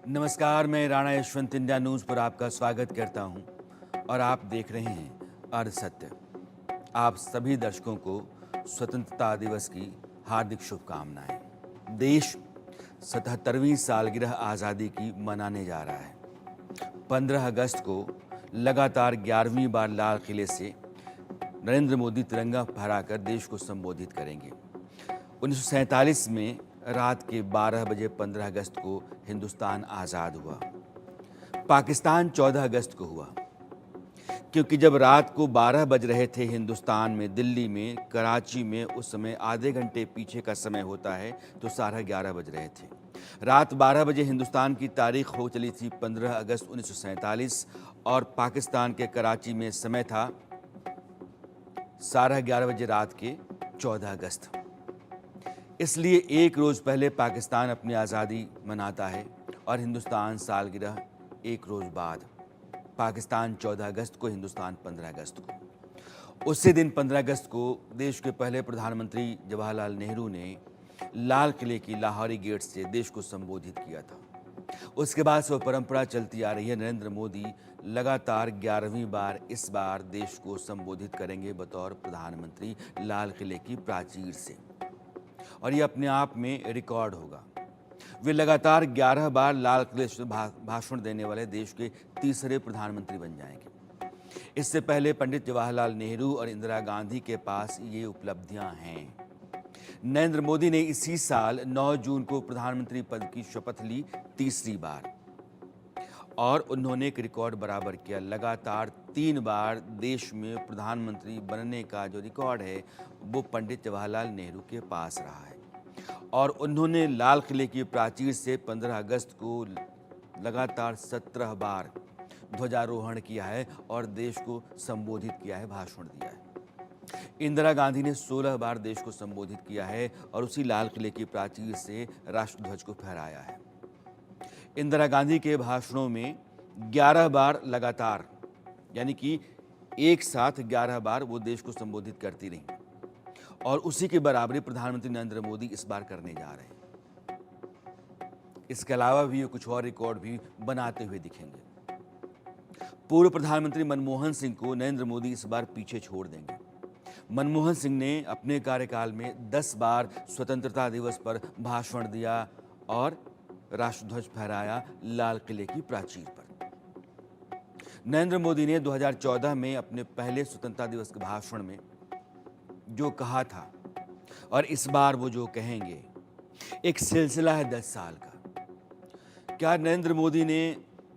नमस्कार, मैं Rana Yashwant India news पर आपका स्वागत करता हूं और आप देख रहे हैं अर्ध सत्य। आप सभी दर्शकों को स्वतंत्रता दिवस की हार्दिक शुभकामनाएं। देश 77वीं सालगिरह आज़ादी की मनाने जा रहा है। 15 अगस्त को लगातार 11वीं बार लाल किले से नरेंद्र मोदी तिरंगा फहराकर देश को संबोधित करेंगे। 1947 में रात के 12 बजे 15 अगस्त को हिंदुस्तान आज़ाद हुआ। पाकिस्तान 14 अगस्त को हुआ, क्योंकि जब रात को 12 बज रहे थे हिंदुस्तान में, दिल्ली में, कराची में उस समय आधे घंटे पीछे का समय होता है, तो 11:30 बज रहे थे। रात 12 बजे हिंदुस्तान की तारीख हो चली थी 15 अगस्त 1947 और पाकिस्तान के कराची में समय था 11:30 बजे रात के 14 अगस्त। इसलिए एक रोज़ पहले पाकिस्तान अपनी आज़ादी मनाता है और हिंदुस्तान सालगिरह एक रोज़ बाद। पाकिस्तान 14 अगस्त को, हिंदुस्तान 15 अगस्त को। उसी दिन 15 अगस्त को देश के पहले प्रधानमंत्री जवाहरलाल नेहरू ने लाल किले की लाहौरी गेट से देश को संबोधित किया था। उसके बाद से वो परंपरा चलती आ रही है। नरेंद्र मोदी लगातार 11वीं बार इस बार देश को संबोधित करेंगे बतौर प्रधानमंत्री लाल किले की प्राचीर से, और ये अपने आप में रिकॉर्ड होगा। वे लगातार 11 बार लाल किले से भाषण देने वाले देश के तीसरे प्रधानमंत्री बन जाएंगे। इससे पहले पंडित जवाहरलाल नेहरू और इंदिरा गांधी के पास ये उपलब्धियां हैं। नरेंद्र मोदी ने इसी साल 9 जून को प्रधानमंत्री पद की शपथ ली तीसरी बार, और उन्होंने एक रिकॉर्ड बराबर किया। लगातार 3 बार देश में प्रधानमंत्री बनने का जो रिकॉर्ड है वो पंडित जवाहरलाल नेहरू के पास रहा है, और उन्होंने लाल किले की प्राचीर से 15 अगस्त को लगातार 17 बार ध्वजारोहण किया है और देश को संबोधित किया है, भाषण दिया है। इंदिरा गांधी ने 16 बार देश को संबोधित किया है और उसी लाल किले की प्राचीर से राष्ट्रध्वज को फहराया है। इंदिरा गांधी के भाषणों में 11 बार लगातार, यानी कि एक साथ 11 बार वो देश को संबोधित करती रहीं, और उसी के बराबरी प्रधानमंत्री नरेंद्र मोदी इस बार करने जा रहे हैं। इसके अलावा भी ये कुछ और रिकॉर्ड भी बनाते हुए दिखेंगे। पूर्व प्रधानमंत्री मनमोहन सिंह को नरेंद्र मोदी इस बार पीछे छोड़ देंगे। मनमोहन सिंह ने अपने कार्यकाल में 10 बार स्वतंत्रता दिवस पर भाषण दिया और राष्ट्रध्वज फहराया लाल किले की प्राचीर पर। नरेंद्र मोदी ने 2014 में अपने पहले स्वतंत्रता दिवस के भाषण में जो कहा था, और इस बार वो जो कहेंगे, एक सिलसिला है 10 साल का। क्या नरेंद्र मोदी ने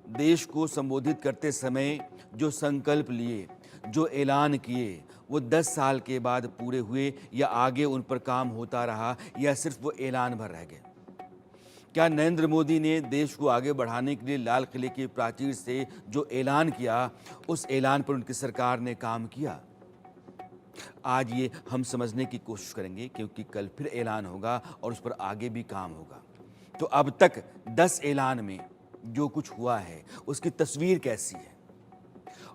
देश को संबोधित करते समय जो संकल्प लिए, जो ऐलान किए, वो 10 साल के बाद पूरे हुए, या आगे उन पर काम होता रहा, या सिर्फ वो ऐलान भर रह गए? क्या नरेंद्र मोदी ने देश को आगे बढ़ाने के लिए लाल किले की प्राचीर से जो ऐलान किया, उस ऐलान पर उनकी सरकार ने काम किया? आज ये हम समझने की कोशिश करेंगे, क्योंकि कल फिर ऐलान होगा और उस पर आगे भी काम होगा। तो अब तक 10 ऐलान में जो कुछ हुआ है उसकी तस्वीर कैसी है,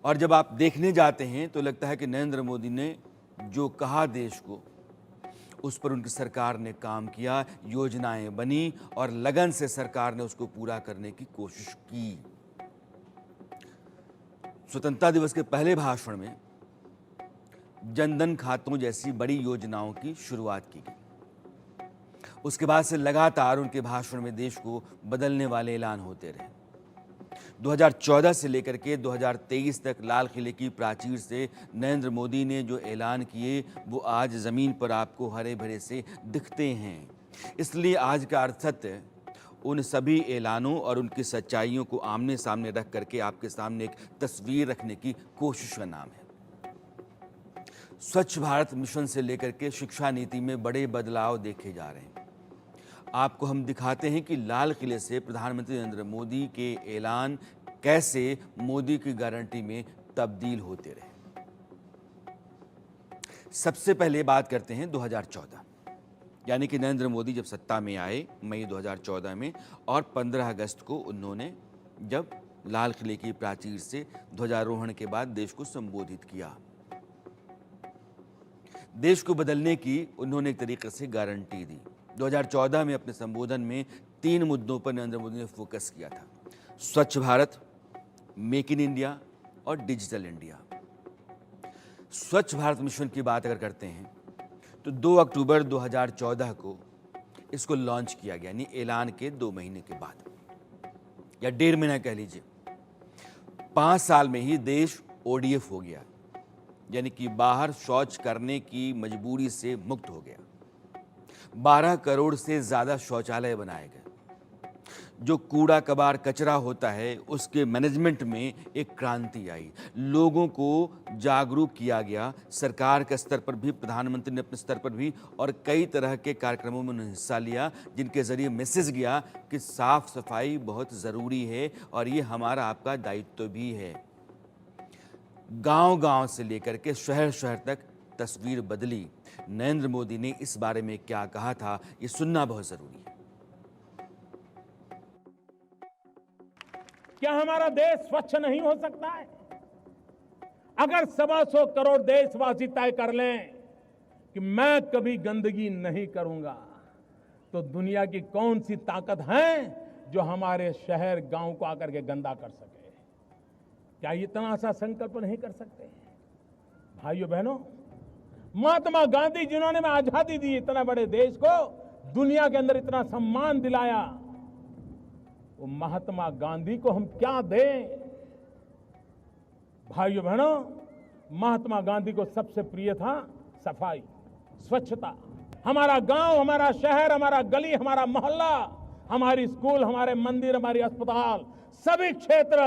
और जब आप देखने जाते हैं तो लगता है कि नरेंद्र मोदी ने जो कहा देश को, उस पर उनकी सरकार ने काम किया, योजनाएं बनी और लगन से सरकार ने उसको पूरा करने की कोशिश की। स्वतंत्रता दिवस के पहले भाषण में जनधन खातों जैसी बड़ी योजनाओं की शुरुआत की गई। उसके बाद से लगातार उनके भाषण में देश को बदलने वाले ऐलान होते रहे। 2014 से लेकर के 2023 तक लाल किले की प्राचीर से नरेंद्र मोदी ने जो ऐलान किए वो आज ज़मीन पर आपको हरे भरे से दिखते हैं। इसलिए आज का अर्थ सत्य उन सभी ऐलानों और उनकी सच्चाइयों को आमने सामने रख करके आपके सामने एक तस्वीर रखने की कोशिश का नाम है। स्वच्छ भारत मिशन से लेकर के शिक्षा नीति में बड़े बदलाव देखे जा रहे हैं। आपको हम दिखाते हैं कि लाल किले से प्रधानमंत्री नरेंद्र मोदी के ऐलान कैसे मोदी की गारंटी में तब्दील होते रहे। सबसे पहले बात करते हैं 2014, यानी कि नरेंद्र मोदी जब सत्ता में आए मई 2014 में, और 15 अगस्त को उन्होंने जब लाल किले की प्राचीर से ध्वजारोहण के बाद देश को संबोधित किया। देश को बदलने की उन्होंने एक तरीके से गारंटी दी। 2014 में अपने संबोधन में 3 मुद्दों पर नरेंद्र मोदी ने फोकस किया था: स्वच्छ भारत, मेक इन इंडिया और डिजिटल इंडिया। स्वच्छ भारत मिशन की बात अगर करते हैं तो 2 अक्टूबर 2014 को इसको लॉन्च किया गया, यानी ऐलान के 2 महीने के बाद या 1.5 महीना कह लीजिए। 5 साल में ही देश ODF हो गया, यानी कि बाहर शौच करने की मजबूरी से मुक्त हो गया। 12 करोड़ से ज्यादा शौचालय बनाए गए। जो कूड़ा कबाड़ कचरा होता है उसके मैनेजमेंट में एक क्रांति आई, लोगों को जागरूक किया गया। सरकार के स्तर पर भी, प्रधानमंत्री ने अपने स्तर पर भी, और कई तरह के कार्यक्रमों में उन्होंने हिस्सा लिया जिनके जरिए मैसेज गया कि साफ सफाई बहुत ज़रूरी है और ये हमारा आपका दायित्व भी है। गांव-गांव से लेकर के शहर शहर तक तस्वीर बदली। नरेंद्र मोदी ने इस बारे में क्या कहा था, ये सुनना बहुत ज़रूरी है। क्या हमारा देश स्वच्छ नहीं हो सकता है? अगर 125 करोड़ देशवासी तय कर लें कि मैं कभी गंदगी नहीं करूंगा, तो दुनिया की कौन सी ताकत है जो हमारे शहर गांव को आकर के गंदा कर सके? क्या इतना सा संकल्प नहीं कर सकते? भाइयों बहनों, महात्मा गांधी जिन्होंने आजादी दी, इतना बड़े देश को दुनिया के अंदर इतना सम्मान दिलाया, वो महात्मा गांधी को हम क्या दें? भाइयों बहनों, महात्मा गांधी को सबसे प्रिय था सफाई, स्वच्छता। हमारा गांव, हमारा शहर, हमारा गली, हमारा मोहल्ला, हमारी स्कूल, हमारे मंदिर, हमारी अस्पताल, सभी क्षेत्र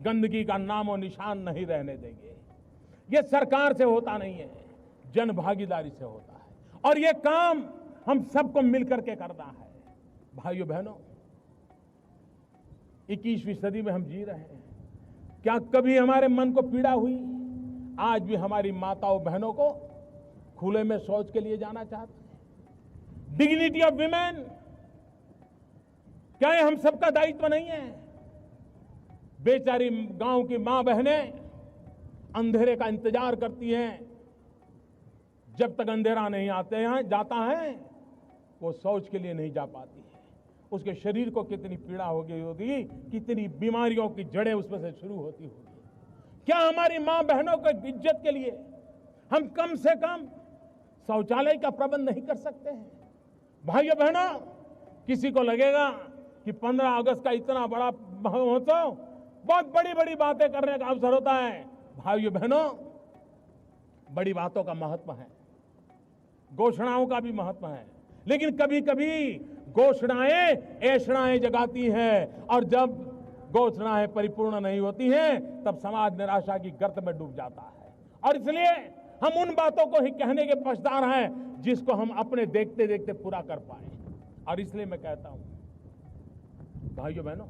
गंदगी का नामो निशान नहीं रहने देंगे। ये सरकार से होता नहीं है, जन भागीदारी से होता है, और ये काम हम सबको मिलकर के करना है। भाइयों बहनों, 21वीं सदी में हम जी रहे हैं। क्या कभी हमारे मन को पीड़ा हुई? आज भी हमारी माताओं बहनों को खुले में शौच के लिए जाना चाहते हैं। डिग्निटी ऑफ विमेन, क्या ये हम सबका दायित्व नहीं है? बेचारी गांव की मां बहनें अंधेरे का इंतजार करती हैं, जब तक अंधेरा नहीं जाता है वो शौच के लिए नहीं जा पाती है। उसके शरीर को कितनी पीड़ा हो गई होगी, कितनी बीमारियों की जड़ें उसमें से शुरू होती होगी। क्या हमारी मां बहनों को इज्जत के लिए हम कम से कम शौचालय का प्रबंध नहीं कर सकते हैं? भाइयों बहनों, किसी को लगेगा कि 15 अगस्त का इतना बड़ा महोत्सव बहुत बड़ी बड़ी बातें करने का अवसर होता है। भाइयों बहनों, बड़ी बातों का महत्व है, घोषणाओं का भी महत्व है, लेकिन कभी कभी घोषणाएं ऐषणाएं जगाती हैं, और जब घोषणाएं परिपूर्ण नहीं होती हैं तब समाज निराशा की गर्त में डूब जाता है। और इसलिए हम उन बातों को ही कहने के पक्षधर हैं जिसको हम अपने देखते देखते पूरा कर पाए। और इसलिए मैं कहता हूं, भाइयों बहनों,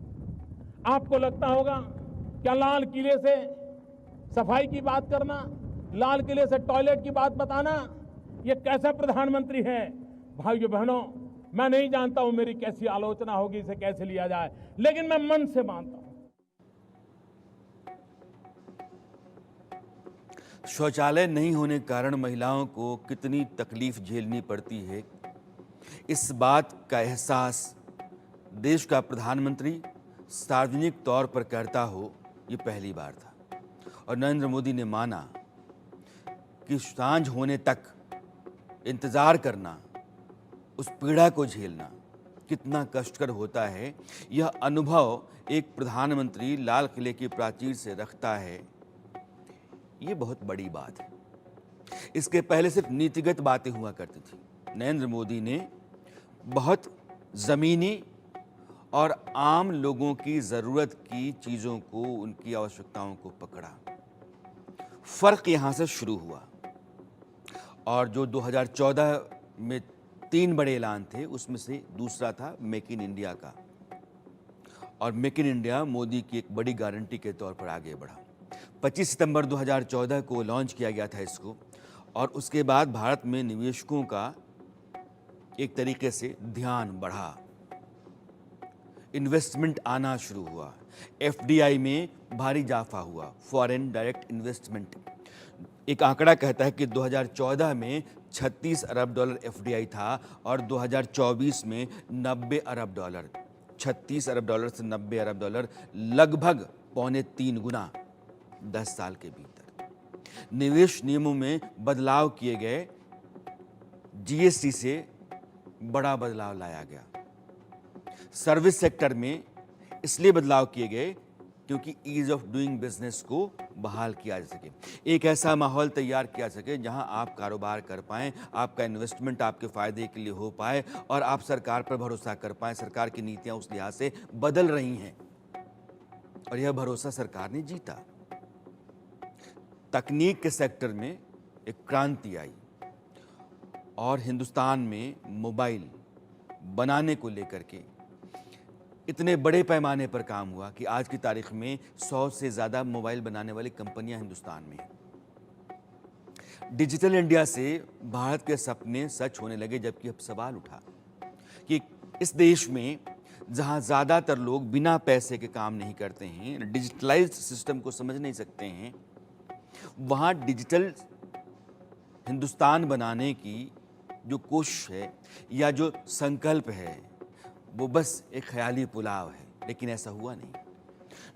आपको लगता होगा क्या लाल किले से सफाई की बात करना, लाल किले से टॉयलेट की बात बताना, ये कैसा प्रधानमंत्री है? भाइयों बहनों, मैं नहीं जानता हूं मेरी कैसी आलोचना होगी, इसे कैसे लिया जाए, लेकिन मैं मन से मानता हूं। शौचालय नहीं होने के कारण महिलाओं को कितनी तकलीफ झेलनी पड़ती है, इस बात का एहसास देश का प्रधानमंत्री सार्वजनिक तौर पर करता हो, ये पहली बार था। और नरेंद्र मोदी ने माना कि सांझ होने तक इंतजार करना, उस पीड़ा को झेलना कितना कष्टकर होता है, यह अनुभव एक प्रधानमंत्री लाल किले की प्राचीर से रखता है, ये बहुत बड़ी बात है। इसके पहले सिर्फ नीतिगत बातें हुआ करती थी। नरेंद्र मोदी ने बहुत ज़मीनी और आम लोगों की ज़रूरत की चीज़ों को, उनकी आवश्यकताओं को पकड़ा। फ़र्क यहाँ से शुरू हुआ, और जो 2014 में 3 बड़े ऐलान थे, उसमें से दूसरा था मेक इन इंडिया का। और मेक इन इंडिया मोदी की एक बड़ी गारंटी के तौर पर आगे बढ़ा। 25 सितंबर 2014 को लॉन्च किया गया था इसको, और उसके बाद भारत में निवेशकों का एक तरीके से ध्यान बढ़ा, इन्वेस्टमेंट आना शुरू हुआ, FDI में भारी इजाफा हुआ, फॉरेन डायरेक्ट इन्वेस्टमेंट। एक आंकड़ा कहता है कि 2014 में $36 अरब एफडीआई था और 2024 में $90 अरब। $36 अरब से $90 अरब, लगभग पौने 3 गुना 10 साल के भीतर। निवेश नियमों में बदलाव किए गए, जीएसटी से बड़ा बदलाव लाया गया। सर्विस सेक्टर में इसलिए बदलाव किए गए क्योंकि ईज ऑफ डूइंग बिजनेस को बहाल किया जा सके, एक ऐसा माहौल तैयार किया जा सके जहां आप कारोबार कर पाएं, आपका इन्वेस्टमेंट आपके फायदे के लिए हो पाए और आप सरकार पर भरोसा कर पाएं। सरकार की नीतियां उस लिहाज से बदल रही हैं और यह भरोसा सरकार ने जीता। तकनीक के सेक्टर में एक क्रांति आई और हिंदुस्तान में मोबाइल बनाने को लेकर के इतने बड़े पैमाने पर काम हुआ कि आज की तारीख में 100 से ज़्यादा मोबाइल बनाने वाली कंपनियां हिंदुस्तान में हैं। डिजिटल इंडिया से भारत के सपने सच होने लगे, जबकि अब सवाल उठा कि इस देश में जहां ज़्यादातर लोग बिना पैसे के काम नहीं करते हैं, डिजिटलाइज्ड सिस्टम को समझ नहीं सकते हैं, वहां डिजिटल हिंदुस्तान बनाने की जो कोशिश है या जो संकल्प है वो बस एक ख्याली पुलाव है, लेकिन ऐसा हुआ नहीं।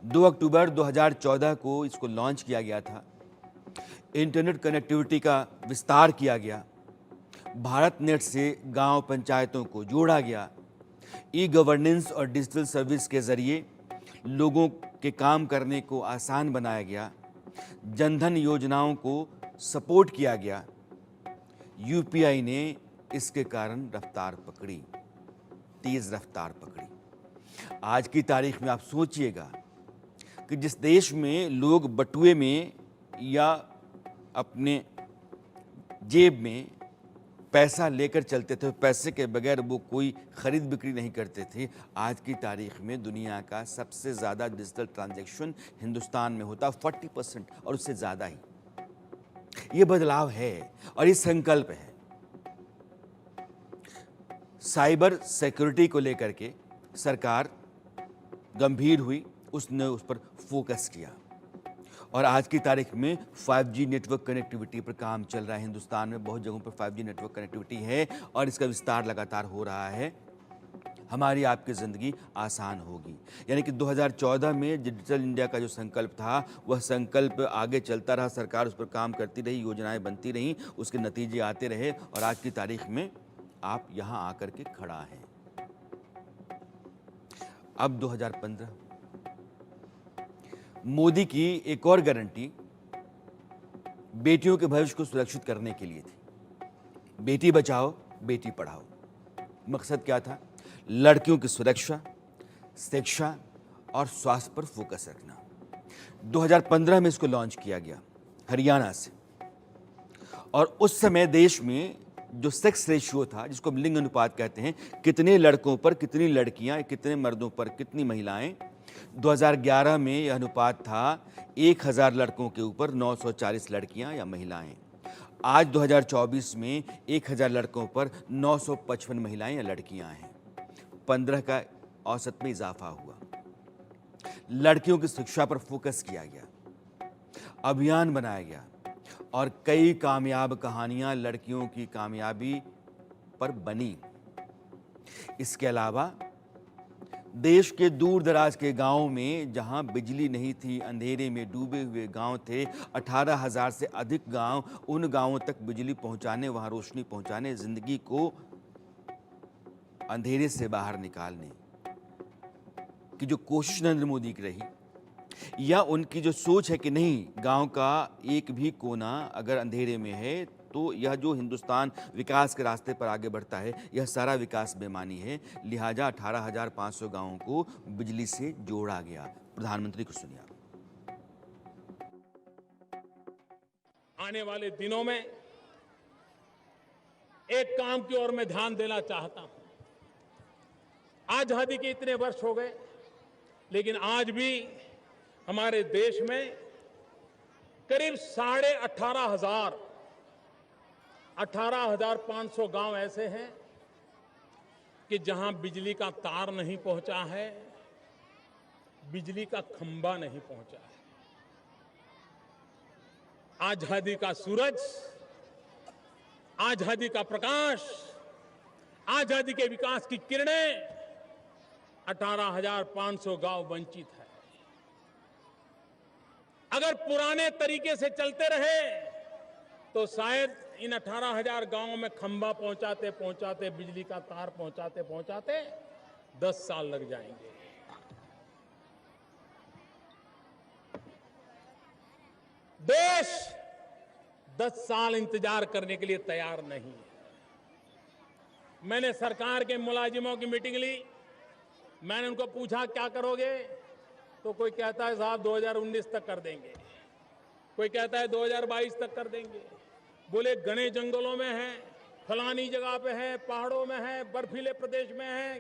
2 अक्टूबर 2014 को इसको लॉन्च किया गया था। इंटरनेट कनेक्टिविटी का विस्तार किया गया, भारत नेट से गांव पंचायतों को जोड़ा गया, ई गवर्नेंस और डिजिटल सर्विस के जरिए लोगों के काम करने को आसान बनाया गया, जनधन योजनाओं को सपोर्ट किया गया। यूपीआई ने इसके कारण रफ्तार पकड़ी, तेज रफ्तार पकड़ी। आज की तारीख में आप सोचिएगा कि जिस देश में लोग बटुए में या अपने जेब में पैसा लेकर चलते थे, पैसे के बगैर वो कोई खरीद बिक्री नहीं करते थे, आज की तारीख में दुनिया का सबसे ज़्यादा डिजिटल ट्रांजैक्शन हिंदुस्तान में होता 40% और उससे ज़्यादा ही। ये बदलाव है और ये संकल्प है। साइबर सिक्योरिटी को लेकर के सरकार गंभीर हुई, उसने उस पर फोकस किया और आज की तारीख में 5G नेटवर्क कनेक्टिविटी पर काम चल रहा है। हिंदुस्तान में बहुत जगहों पर 5G नेटवर्क कनेक्टिविटी है और इसका विस्तार लगातार हो रहा है। हमारी आपकी ज़िंदगी आसान होगी। यानी कि 2014 में डिजिटल इंडिया का जो संकल्प था वह संकल्प आगे चलता रहा, सरकार उस पर काम करती रही, योजनाएं बनती रहीं, उसके नतीजे आते रहे और आज की तारीख में आप यहां आकर के खड़ा हैं। अब 2015 मोदी की एक और गारंटी बेटियों के भविष्य को सुरक्षित करने के लिए थी। बेटी बचाओ बेटी पढ़ाओ। मकसद क्या था? लड़कियों की सुरक्षा, शिक्षा और स्वास्थ्य पर फोकस रखना। 2015 में इसको लॉन्च किया गया हरियाणा से और उस समय देश में जो सेक्स रेशियो था, जिसको हम लिंग अनुपात कहते हैं, कितने लड़कों पर कितनी लड़कियां, कितने मर्दों पर कितनी महिलाएं, 2011 में यह अनुपात था 1000 लड़कों के ऊपर 940 लड़कियां या महिलाएं। आज 2024 में 1000 लड़कों पर 955 महिलाएं या लड़कियां हैं। 15 का औसत में इजाफा हुआ। लड़कियों की शिक्षा पर फोकस किया गया, अभियान बनाया गया और कई कामयाब कहानियां लड़कियों की कामयाबी पर बनी। इसके अलावा देश के दूर दराज के गांवों में जहां बिजली नहीं थी, अंधेरे में डूबे हुए गांव थे, 18,000 से अधिक गांव, उन गांवों तक बिजली पहुंचाने, वहां रोशनी पहुंचाने, जिंदगी को अंधेरे से बाहर निकालने की जो कोशिश नरेंद्र मोदी की रही, या उनकी जो सोच है कि नहीं, गांव का एक भी कोना अगर अंधेरे में है तो यह जो हिंदुस्तान विकास के रास्ते पर आगे बढ़ता है, यह सारा विकास बेमानी है। लिहाजा 18,500 गांवों को बिजली से जोड़ा गया। प्रधानमंत्री को सुनिए। आने वाले दिनों में एक काम की ओर मैं ध्यान देना चाहता हूं। आजादी के इतने वर्ष हो गए, लेकिन आज भी हमारे देश में करीब 18,500 गांव ऐसे हैं कि जहां बिजली का तार नहीं पहुंचा है, बिजली का खंभा नहीं पहुंचा है। आजादी का सूरज आजादी का प्रकाश, आजादी के विकास की किरणें 18,500 गांव वंचित है। अगर पुराने तरीके से चलते रहे तो शायद इन 18,000 गांवों में खंभा पहुंचाते पहुंचाते, बिजली का तार पहुंचाते पहुंचाते 10 साल लग जाएंगे। देश 10 साल इंतजार करने के लिए तैयार नहीं है। मैंने सरकार के मुलाजिमों की मीटिंग ली। मैंने उनको पूछा क्या करोगे, तो कोई कहता है साहब 2019 तक कर देंगे, कोई कहता है 2022 तक कर देंगे। बोले घने जंगलों में है, फलानी जगह पे है, पहाड़ों में है, बर्फीले प्रदेश में है,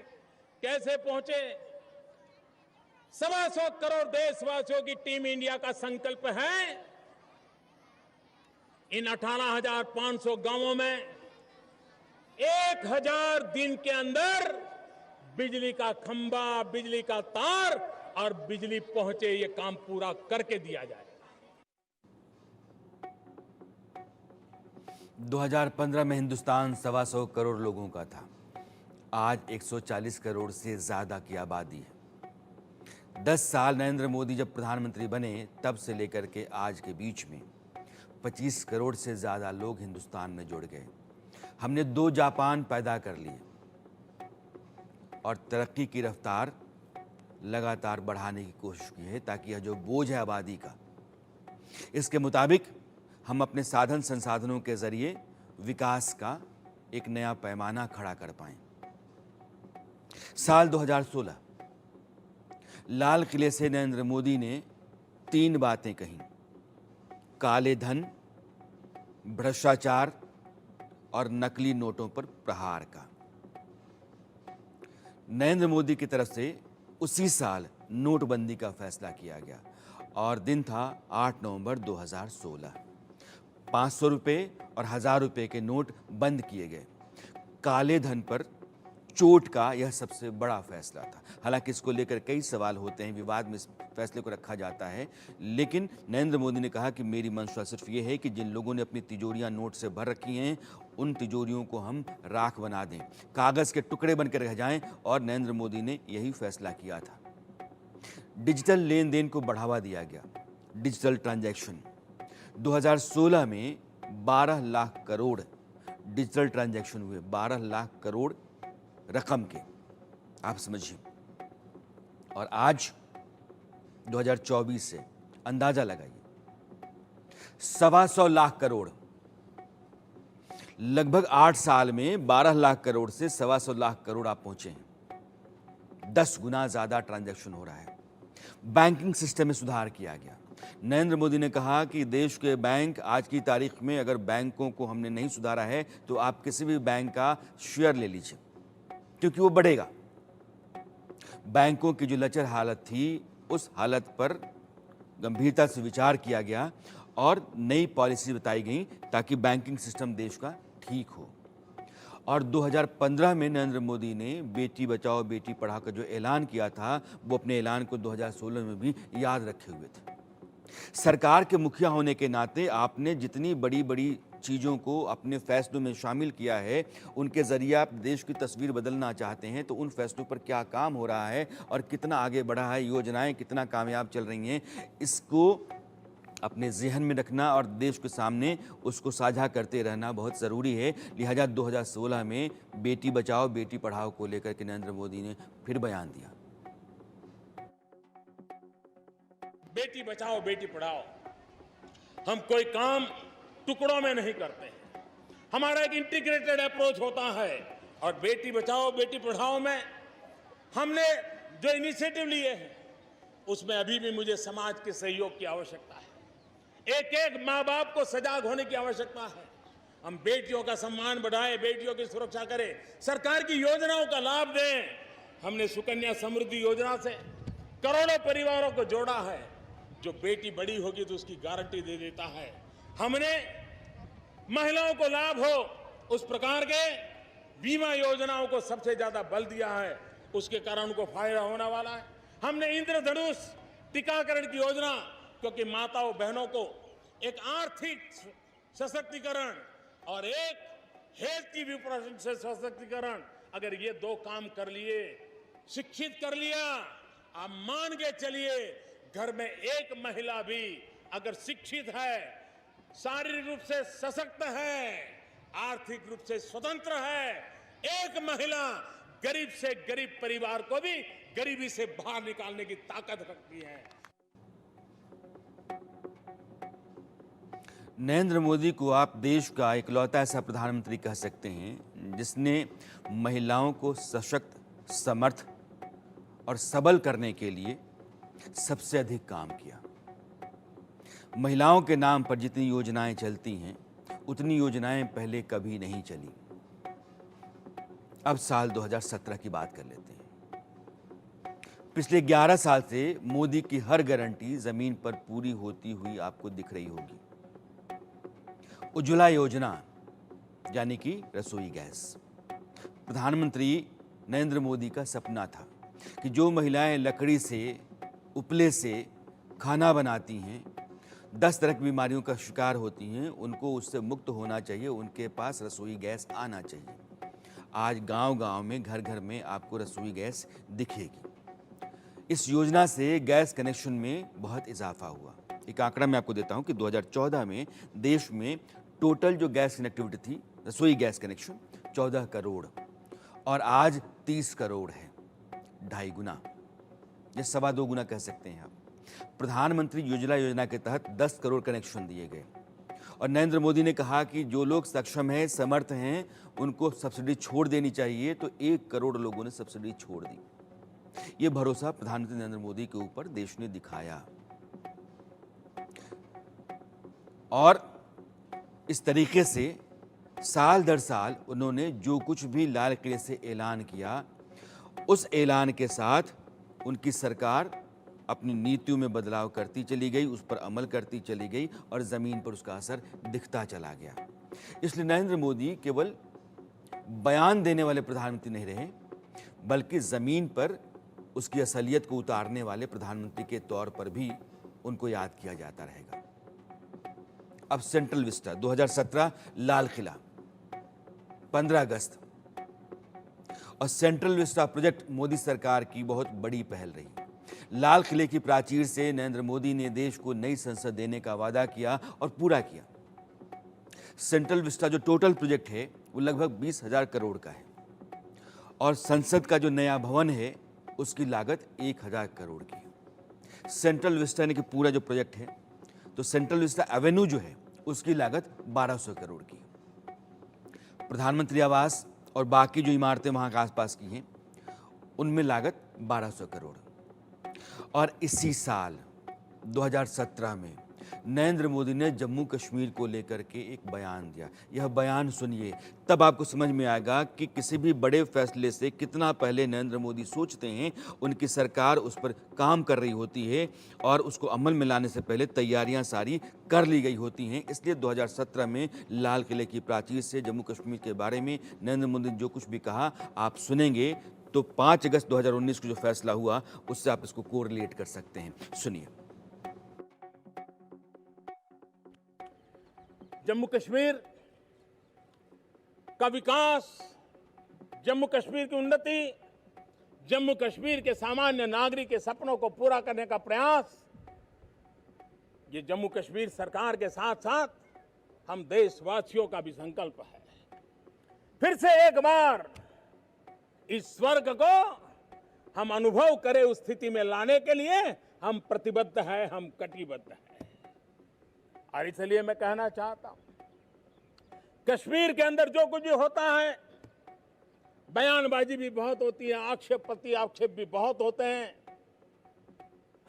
कैसे पहुंचे। 125 करोड़ देशवासियों की टीम इंडिया का संकल्प है इन 18,500 गांवों में 1000 दिन के अंदर बिजली का खंभा, बिजली का तार और बिजली पहुंचे, ये काम पूरा करके दिया जाएगा। 2015 में हिंदुस्तान 125 करोड़ लोगों का था। आज 140 करोड़ से ज्यादा की आबादी है। 10 साल नरेंद्र मोदी जब प्रधानमंत्री बने तब से लेकर के आज के बीच में 25 करोड़ से ज्यादा लोग हिंदुस्तान में जुड़ गए। हमने 2 जापान पैदा कर लिए और तरक्की की रफ्तार लगातार बढ़ाने की कोशिश की है ताकि यह जो बोझ है आबादी का, इसके मुताबिक हम अपने साधन संसाधनों के जरिए विकास का एक नया पैमाना खड़ा कर पाएं। साल 2016 लाल किले से नरेंद्र मोदी ने 3 बातें कही: काले धन, भ्रष्टाचार और नकली नोटों पर प्रहार का। नरेंद्र मोदी की तरफ से उसी साल नोटबंदी का फैसला किया गया और दिन था 8 नवंबर 2016। 500 रुपए और 1000 रुपए के नोट बंद किए गए। काले धन पर चोट का यह सबसे बड़ा फैसला था। हालांकि इसको लेकर कई सवाल होते हैं, विवाद में इस फैसले को रखा जाता है, लेकिन नरेंद्र मोदी ने कहा कि मेरी मंशा सिर्फ ये है कि जिन लोगों ने अपनी तिजोरियां नोट से भर रखी हैं उन तिजोरियों को हम राख बना दें, कागज के टुकड़े बनकर रह जाएं, और नरेंद्र मोदी ने यही फैसला किया था। डिजिटल लेन देन को बढ़ावा दिया गया, डिजिटल ट्रांजैक्शन। 2016 में 12 लाख करोड़ डिजिटल ट्रांजैक्शन हुए, 12 लाख करोड़ रकम के, आप समझिए। और आज 2024 से अंदाजा लगाइए 125 लाख करोड़। लगभग 8 साल में 12 लाख करोड़ से 125 लाख करोड़ आप पहुंचे हैं। 10 गुना ज्यादा ट्रांजैक्शन हो रहा है। बैंकिंग सिस्टम में सुधार किया गया। नरेंद्र मोदी ने कहा कि देश के बैंक, आज की तारीख में अगर बैंकों को हमने नहीं सुधारा है तो आप किसी भी बैंक का शेयर ले लीजिए, क्योंकि वो बढ़ेगा। बैंकों की जो लचर हालत थी उस हालत पर गंभीरता से विचार किया गया और नई पॉलिसी बताई गई ताकि बैंकिंग सिस्टम देश का ठीक हो। और 2015 में नरेंद्र मोदी ने बेटी बचाओ बेटी पढ़ाओ का जो ऐलान किया था वो अपने ऐलान को 2016 में भी याद रखे हुए थे। सरकार के मुखिया होने के नाते आपने जितनी बड़ी बड़ी चीज़ों को अपने फैसलों में शामिल किया है, उनके ज़रिए आप देश की तस्वीर बदलना चाहते हैं, तो उन फैसलों पर क्या काम हो रहा है और कितना आगे बढ़ा है, योजनाएं कितना कामयाब चल रही हैं, इसको अपने जहन में रखना और देश के सामने उसको साझा करते रहना बहुत ज़रूरी है। लिहाजा 2016 में बेटी बचाओ बेटी पढ़ाओ को लेकर के नरेंद्र मोदी ने फिर बयान दिया। बेटी बचाओ बेटी पढ़ाओ, हम कोई काम टुकड़ों में नहीं करते हैं, हमारा एक इंटीग्रेटेड अप्रोच होता है। और बेटी बचाओ बेटी पढ़ाओ में हमने जो इनिशिएटिव लिए हैं उसमें अभी भी मुझे समाज के सहयोग की आवश्यकता है। एक एक माँ बाप को सजाग होने की आवश्यकता है। हम बेटियों का सम्मान बढ़ाएं, बेटियों की सुरक्षा करें, सरकार की योजनाओं का लाभ दें। हमने सुकन्या समृद्धि योजना से करोड़ों परिवारों को जोड़ा है। जो बेटी बड़ी होगी तो उसकी गारंटी दे देता है। हमने महिलाओं को लाभ हो उस प्रकार के बीमा योजनाओं को सबसे ज्यादा बल दिया है, उसके कारण उनको फायदा होने वाला है। हमने इंद्रधनुष टीकाकरण की योजना, क्योंकि माताओं बहनों को एक आर्थिक सशक्तिकरण और एक हेल्थ की विपरीत से सशक्तिकरण, अगर ये दो काम कर लिए, शिक्षित कर लिया, आप मान के चलिए घर में एक महिला भी अगर शिक्षित है, शारीरिक रूप से सशक्त है, आर्थिक रूप से स्वतंत्र है, एक महिला गरीब से गरीब परिवार को भी गरीबी से बाहर निकालने की ताकत रखती है। नरेंद्र मोदी को आप देश का इकलौता ऐसा प्रधानमंत्री कह सकते हैं जिसने महिलाओं को सशक्त, समर्थ और सबल करने के लिए सबसे अधिक काम किया। महिलाओं के नाम पर जितनी योजनाएं चलती हैं, उतनी योजनाएं पहले कभी नहीं चली। अब साल 2017 की बात कर लेते हैं। पिछले 11 साल से मोदी की हर गारंटी जमीन पर पूरी होती हुई आपको दिख रही होगी। उज्ज्वला योजना यानी कि रसोई गैस, प्रधानमंत्री नरेंद्र मोदी का सपना था कि जो महिलाएं लकड़ी से, उपले से खाना बनाती हैं, 10 तरह की बीमारियों का शिकार होती हैं, उनको उससे मुक्त होना चाहिए, उनके पास रसोई गैस आना चाहिए। आज गांव-गांव में, घर-घर में आपको रसोई गैस दिखेगी। इस योजना से गैस कनेक्शन में बहुत इजाफा हुआ। एक आंकड़ा मैं आपको देता हूं कि 2014 में देश में टोटल जो गैस कनेक्टिविटी थी, रसोई गैस कनेक्शन 14 करोड़ और आज 30 करोड़ है, 2.5 गुना, ये 2.25 गुना कह सकते हैं आप। प्रधानमंत्री उज्ज्वला योजना के तहत 10 करोड़ कनेक्शन दिए गए और नरेंद्र मोदी ने कहा कि जो लोग सक्षम हैं, समर्थ हैं, उनको सब्सिडी छोड़ देनी चाहिए, तो 1 करोड़ लोगों ने सब्सिडी छोड़ दी। ये भरोसा प्रधानमंत्री नरेंद्र मोदी के ऊपर देश ने दिखाया और इस तरीके से साल दर साल उन्होंने जो कुछ भी लाल किले से ऐलान किया, उस ऐलान के साथ उनकी सरकार अपनी नीतियों में बदलाव करती चली गई, उस पर अमल करती चली गई और ज़मीन पर उसका असर दिखता चला गया। इसलिए नरेंद्र मोदी केवल बयान देने वाले प्रधानमंत्री नहीं रहे, बल्कि ज़मीन पर उसकी असलियत को उतारने वाले प्रधानमंत्री के तौर पर भी उनको याद किया जाता रहेगा। अब सेंट्रल विस्टा 2017 लाल किला 15 अगस्त और सेंट्रल विस्टा प्रोजेक्ट मोदी सरकार की बहुत बड़ी पहल रही। लाल किले की प्राचीर से नरेंद्र मोदी ने देश को नई संसद देने का वादा किया और पूरा किया। सेंट्रल विस्टा जो टोटल प्रोजेक्ट है वो लगभग 20,000 करोड़ का है और संसद का जो नया भवन है उसकी लागत 1,000 करोड़ की है। सेंट्रल विस्टा यानी कि पूरा जो प्रोजेक्ट है, तो सेंट्रल विस्टा एवेन्यू जो है उसकी लागत 1,200 करोड़ की है। प्रधानमंत्री आवास और बाकी जो इमारतें वहाँ के आसपास की हैं उनमें लागत 1,200 करोड़। और इसी साल 2017 में नरेंद्र मोदी ने जम्मू कश्मीर को लेकर के एक बयान दिया। यह बयान सुनिए, तब आपको समझ में आएगा कि किसी भी बड़े फैसले से कितना पहले नरेंद्र मोदी सोचते हैं, उनकी सरकार उस पर काम कर रही होती है और उसको अमल में लाने से पहले तैयारियां सारी कर ली गई होती हैं। इसलिए 2017 में लाल किले की प्राचीर से जम्मू कश्मीर के बारे में नरेंद्र मोदी ने जो कुछ भी कहा, आप सुनेंगे तो 5 अगस्त 2019 को जो फैसला हुआ उससे आप इसको कोरिलेट कर सकते हैं। सुनिए। जम्मू कश्मीर का विकास, जम्मू कश्मीर की उन्नति, जम्मू कश्मीर के सामान्य नागरिक के सपनों को पूरा करने का प्रयास, ये जम्मू कश्मीर सरकार के साथ साथ हम देशवासियों का भी संकल्प है। फिर से एक बार इस स्वर्ग को हम अनुभव करें, उस स्थिति में लाने के लिए हम प्रतिबद्ध हैं, हम कटिबद्ध हैं। और इसलिए मैं कहना चाहता हूं, कश्मीर के अंदर जो कुछ भी होता है, बयानबाजी भी बहुत होती है, आक्षेप प्रति आक्षेप भी बहुत होते हैं,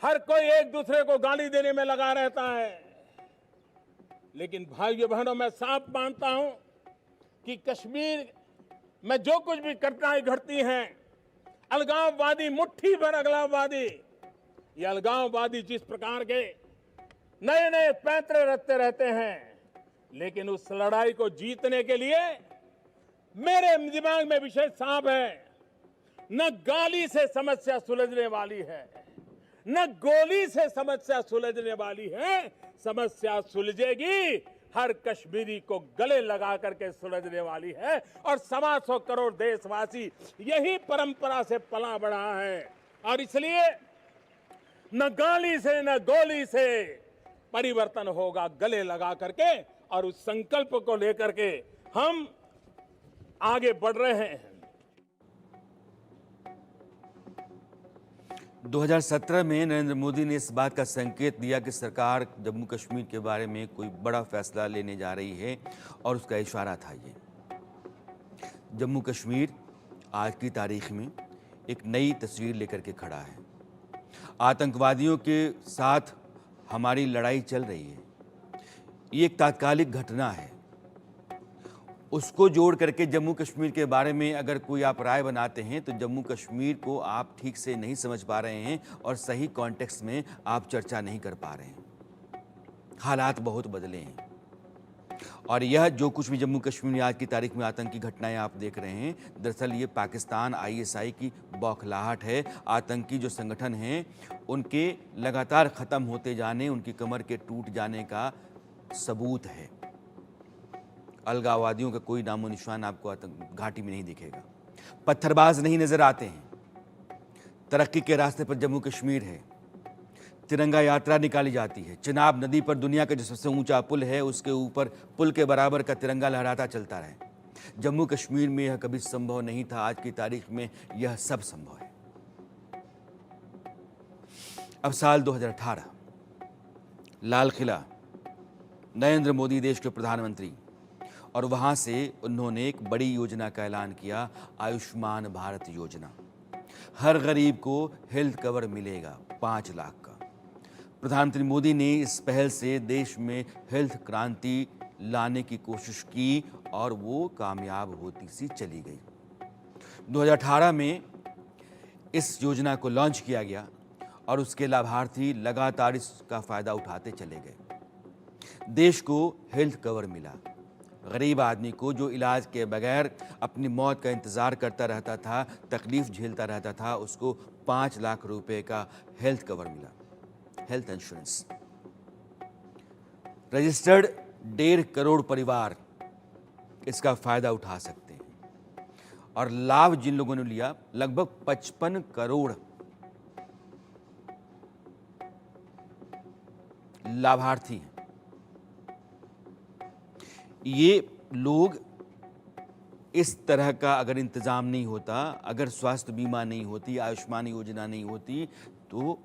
हर कोई एक दूसरे को गाली देने में लगा रहता है। लेकिन भाइयों बहनों, मैं साफ मानता हूं कि कश्मीर में जो कुछ भी घटनाएं घटती हैं, अलगाववादी, मुट्ठी भर अलगाववादी, ये अलगाववादी जिस प्रकार के नए नए पैंतरे रचते रहते हैं, लेकिन उस लड़ाई को जीतने के लिए मेरे दिमाग में विषय साफ है। न गाली से समस्या सुलझने वाली है, न गोली से समस्या सुलझने वाली है। समस्या सुलझेगी हर कश्मीरी को गले लगा करके सुलझने वाली है। और 125 करोड़ देशवासी यही परंपरा से पला बढ़ा है। और इसलिए न गाली से न गोली से परिवर्तन होगा, गले लगा करके। और उस संकल्प को लेकर के हम आगे बढ़ रहे हैं। 2017 में नरेंद्र मोदी ने इस बात का संकेत दिया कि सरकार जम्मू कश्मीर के बारे में कोई बड़ा फैसला लेने जा रही है और उसका इशारा था ये। जम्मू कश्मीर आज की तारीख में एक नई तस्वीर लेकर के खड़ा है। आतंकवादियों के साथ हमारी लड़ाई चल रही है। ये एक तात्कालिक घटना है। उसको जोड़ करके जम्मू कश्मीर के बारे में अगर कोई आप राय बनाते हैं तो जम्मू कश्मीर को आप ठीक से नहीं समझ पा रहे हैं और सही कॉन्टेक्स्ट में आप चर्चा नहीं कर पा रहे हैं। हालात बहुत बदले हैं और यह जो कुछ भी जम्मू कश्मीर में आज की तारीख में आतंकी घटनाएं आप देख रहे हैं, दरअसल ये पाकिस्तान ISI की बौखलाहट है। आतंकी जो संगठन हैं उनके लगातार ख़त्म होते जाने, उनकी कमर के टूट जाने का सबूत है। अलगाववादियों का कोई नामो निशान आपको आतंक घाटी में नहीं दिखेगा। पत्थरबाज नहीं नजर आते हैं। तरक्की के रास्ते पर जम्मू कश्मीर है। तिरंगा यात्रा निकाली जाती है। चिनाब नदी पर दुनिया का जो सबसे ऊंचा पुल है उसके ऊपर पुल के बराबर का तिरंगा लहराता चलता रहे। जम्मू कश्मीर में यह कभी संभव नहीं था। आज की तारीख में यह सब संभव है। अब साल 2018, लाल किला, नरेंद्र मोदी देश के प्रधानमंत्री, और वहां से उन्होंने एक बड़ी योजना का ऐलान किया, आयुष्मान भारत योजना। हर गरीब को हेल्थ कवर मिलेगा 5 लाख का। प्रधानमंत्री मोदी ने इस पहल से देश में हेल्थ क्रांति लाने की कोशिश की और वो कामयाब होती सी चली गई। 2018 में इस योजना को लॉन्च किया गया और उसके लाभार्थी लगातार इसका फायदा उठाते चले गए। देश को हेल्थ कवर मिला। गरीब आदमी को जो इलाज के बगैर अपनी मौत का इंतज़ार करता रहता था, तकलीफ झेलता रहता था, उसको 5 लाख रुपए का हेल्थ कवर मिला, हेल्थ इंश्योरेंस। रजिस्टर्ड 1.5 करोड़ परिवार इसका फायदा उठा सकते हैं और लाभ जिन लोगों ने लिया, लगभग 55 करोड़ लाभार्थी हैं। ये लोग इस तरह का अगर इंतजाम नहीं होता, अगर स्वास्थ्य बीमा नहीं होती, आयुष्मान योजना नहीं होती, तो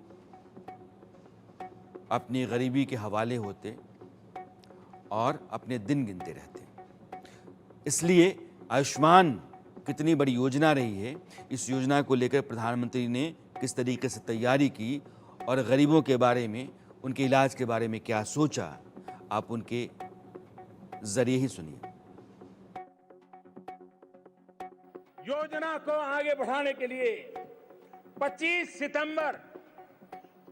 अपनी गरीबी के हवाले होते और अपने दिन गिनते रहते। इसलिए आयुष्मान कितनी बड़ी योजना रही है, इस योजना को लेकर प्रधानमंत्री ने किस तरीके से तैयारी की और गरीबों के बारे में, उनके इलाज के बारे में क्या सोचा, आप उनके जरिए ही सुनिए। योजना को आगे बढ़ाने के लिए 25 सितंबर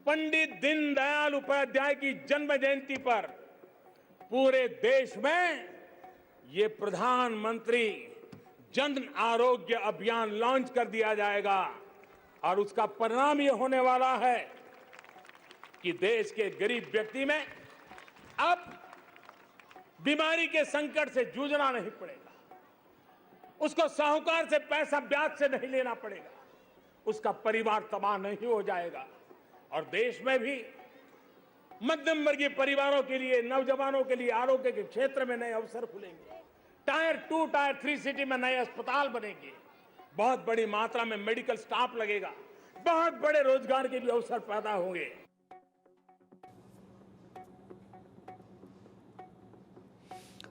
पंडित दीनदयाल उपाध्याय की जन्म जयंती पर पूरे देश में ये प्रधानमंत्री जन आरोग्य अभियान लॉन्च कर दिया जाएगा। और उसका परिणाम ये होने वाला है कि देश के गरीब व्यक्ति में अब बीमारी के संकट से जूझना नहीं पड़ेगा। उसको साहूकार से पैसा ब्याज से नहीं लेना पड़ेगा। उसका परिवार तबाह नहीं हो जाएगा। और देश में भी मध्यम वर्गीय परिवारों के लिए, नौजवानों के लिए आरोग्य के क्षेत्र में नए अवसर खुलेंगे। टायर 2, टायर 3 सिटी में नए अस्पताल बनेंगे। बहुत बड़ी मात्रा में मेडिकल स्टाफ लगेगा। बहुत बड़े रोजगार के भी अवसर पैदा होंगे।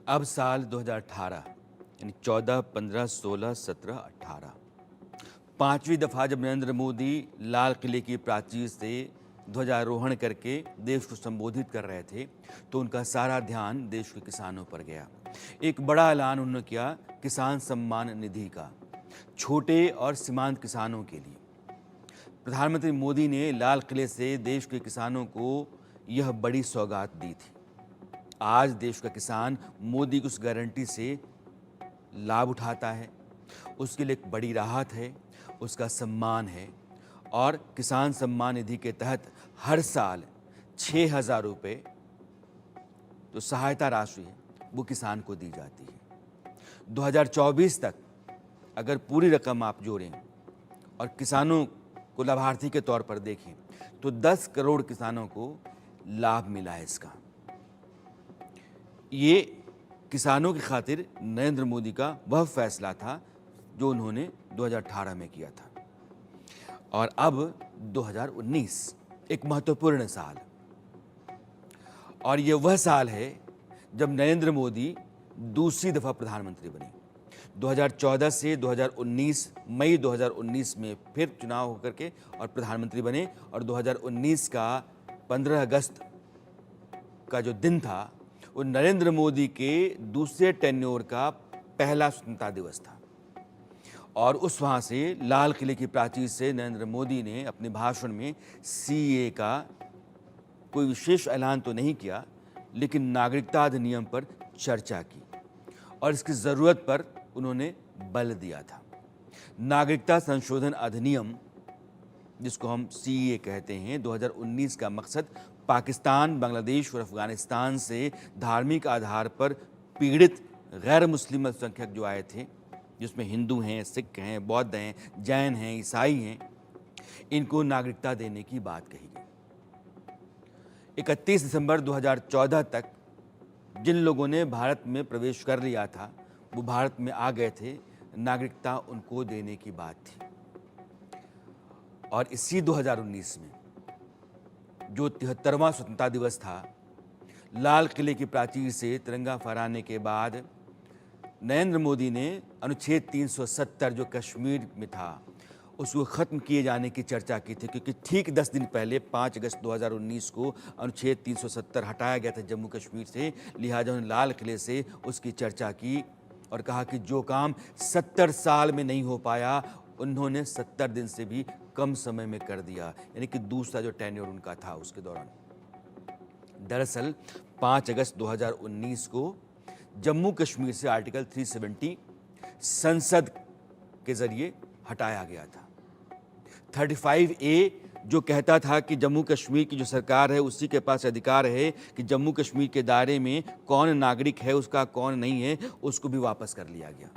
अब साल 2018 यानी 14, 15, 16, 17, 18, 5वीं दफा जब नरेंद्र मोदी लाल किले की प्राचीर से ध्वजारोहण करके देश को संबोधित कर रहे थे तो उनका सारा ध्यान देश के किसानों पर गया। एक बड़ा ऐलान उन्होंने किया किसान सम्मान निधि का, छोटे और सीमांत किसानों के लिए। प्रधानमंत्री मोदी ने लाल किले से देश के किसानों को यह बड़ी सौगात दी थी। आज देश का किसान मोदी की उस गारंटी से लाभ उठाता है। उसके लिए एक बड़ी राहत है, उसका सम्मान है। और किसान सम्मान निधि के तहत हर साल 6,000 रुपये जो सहायता राशि है वो किसान को दी जाती है। 2024 तक अगर पूरी रकम आप जोड़ें और किसानों को लाभार्थी के तौर पर देखें तो 10 करोड़ किसानों को लाभ मिला है इसका। ये किसानों की खातिर नरेंद्र मोदी का वह फैसला था जो उन्होंने 2018 में किया था। और अब 2019 एक महत्वपूर्ण साल, और ये वह साल है जब नरेंद्र मोदी दूसरी दफा प्रधानमंत्री बने। 2014 से 2019 मई 2019 में फिर चुनाव होकर के और प्रधानमंत्री बने, और 2019 का 15 अगस्त का जो दिन था वो नरेंद्र मोदी के दूसरे टेन्योर का पहला स्वतंत्रता दिवस था। और उस वहाँ से लाल किले की प्राचीर से नरेंद्र मोदी ने अपने भाषण में सीए का कोई विशेष ऐलान तो नहीं किया, लेकिन नागरिकता अधिनियम पर चर्चा की और इसकी ज़रूरत पर उन्होंने बल दिया था। नागरिकता संशोधन अधिनियम, जिसको हम सीए कहते हैं, 2019 का मकसद पाकिस्तान, बांग्लादेश और अफगानिस्तान से धार्मिक आधार पर पीड़ित गैर मुस्लिम अल्पसंख्यक जो आए थे, जिसमें हिंदू हैं, सिख हैं, बौद्ध हैं, जैन हैं, ईसाई हैं, इनको नागरिकता देने की बात कही गई। 31 दिसंबर 2014 तक जिन लोगों ने भारत में प्रवेश कर लिया था वो भारत में आ गए थे, नागरिकता उनको देने की बात थी। और इसी 2019 में जो 73वां स्वतंत्रता दिवस था, लाल किले की प्राचीर से तिरंगा फहराने के बाद नरेंद्र मोदी ने अनुच्छेद 370 जो कश्मीर में था उसको ख़त्म किए जाने की चर्चा की थी, क्योंकि ठीक 10 दिन पहले 5 अगस्त 2019 को अनुच्छेद 370 हटाया गया था जम्मू कश्मीर से। लिहाजा उन्होंने लाल किले से उसकी चर्चा की और कहा कि जो काम 70 साल में नहीं हो पाया उन्होंने 70 दिन से भी कम समय में कर दिया, यानी कि दूसरा जो टेन्योर उनका था उसके दौरान। दरअसल 5 अगस्त 2019 को जम्मू कश्मीर से आर्टिकल 370 संसद के जरिए हटाया गया था। 35A जो कहता था कि जम्मू कश्मीर की जो सरकार है उसी के पास अधिकार है कि जम्मू कश्मीर के दायरे में कौन नागरिक है उसका कौन नहीं है, उसको भी वापस कर लिया गया।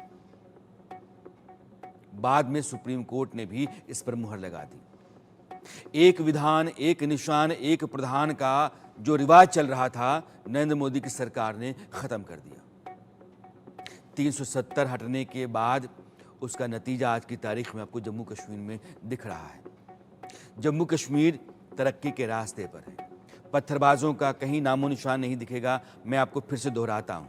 बाद में सुप्रीम कोर्ट ने भी इस पर मुहर लगा दी। एक विधान, एक निशान, एक प्रधान का जो रिवाज चल रहा था नरेंद्र मोदी की सरकार ने खत्म कर दिया। 370 हटने के बाद उसका नतीजा आज की तारीख में आपको जम्मू कश्मीर में दिख रहा है। जम्मू कश्मीर तरक्की के रास्ते पर है, पत्थरबाजों का कहीं नामो निशान नहीं दिखेगा। मैं आपको फिर से दोहराता हूं,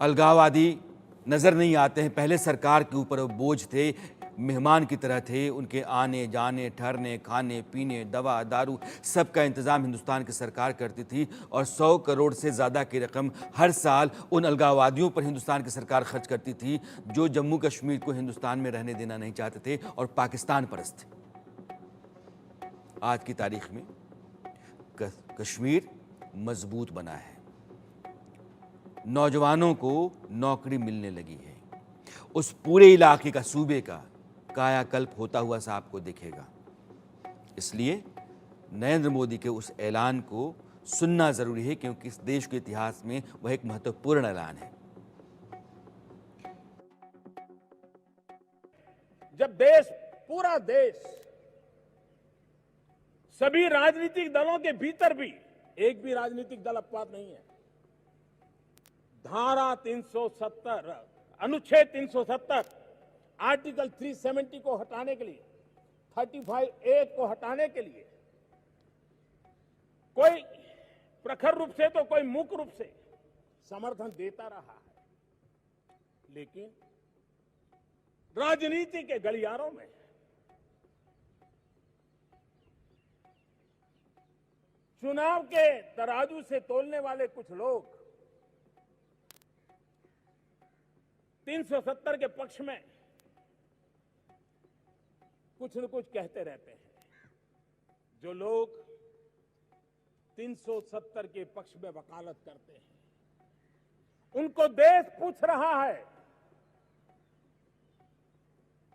अलगाववादी नजर नहीं आते हैं। पहले सरकार के ऊपर वो बोझ थे, मेहमान की तरह थे। उनके आने जाने, ठहरने, खाने पीने, दवा दारू सबका इंतज़ाम हिंदुस्तान की सरकार करती थी, और 100 करोड़ से ज़्यादा की रकम हर साल उन अलगाववादियों पर हिंदुस्तान की सरकार खर्च करती थी जो जम्मू कश्मीर को हिंदुस्तान में रहने देना नहीं चाहते थे और पाकिस्तान परस्त थे। आज की तारीख में कश्मीर मजबूत बना है, नौजवानों को नौकरी मिलने लगी है, उस पूरे इलाके का, सूबे का कायाकल्प होता हुआ सा आपको दिखेगा। इसलिए नरेंद्र मोदी के उस ऐलान को सुनना जरूरी है, क्योंकि इस देश के इतिहास में वह एक महत्वपूर्ण ऐलान है। जब देश, पूरा देश, सभी राजनीतिक दलों के भीतर भी एक भी राजनीतिक दल अपवाद नहीं है, धारा 370, अनुच्छेद 370, आर्टिकल 370 को हटाने के लिए, 35A को हटाने के लिए कोई प्रखर रूप से तो कोई मुख्य रूप से समर्थन देता रहा है, लेकिन राजनीति के गलियारों में चुनाव के तराजू से तोलने वाले कुछ लोग 370 के पक्ष में कुछ न कुछ कहते रहते हैं। जो लोग 370 के पक्ष में वकालत करते हैं उनको देश पूछ रहा है,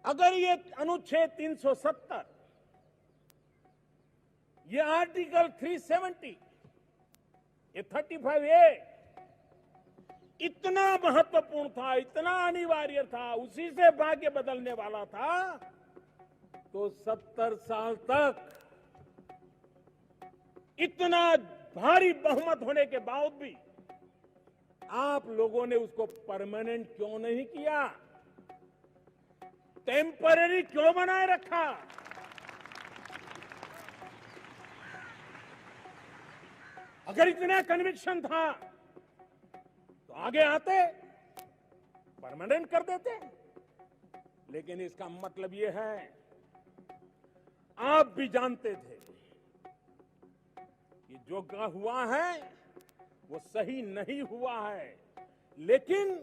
अगर ये अनुच्छेद 370, ये आर्टिकल 370 ये 35A इतना महत्वपूर्ण था, इतना अनिवार्य था, उसी से भाग्य बदलने वाला था, तो 70 साल तक इतना भारी बहुमत होने के बावजूद भी आप लोगों ने उसको परमानेंट क्यों नहीं किया? टेम्पररी क्यों बनाए रखा? अगर इतना कन्विक्शन था तो आगे आते, परमानेंट कर देते। लेकिन इसका मतलब यह है, आप भी जानते थे कि जो हुआ है वो सही नहीं हुआ है, लेकिन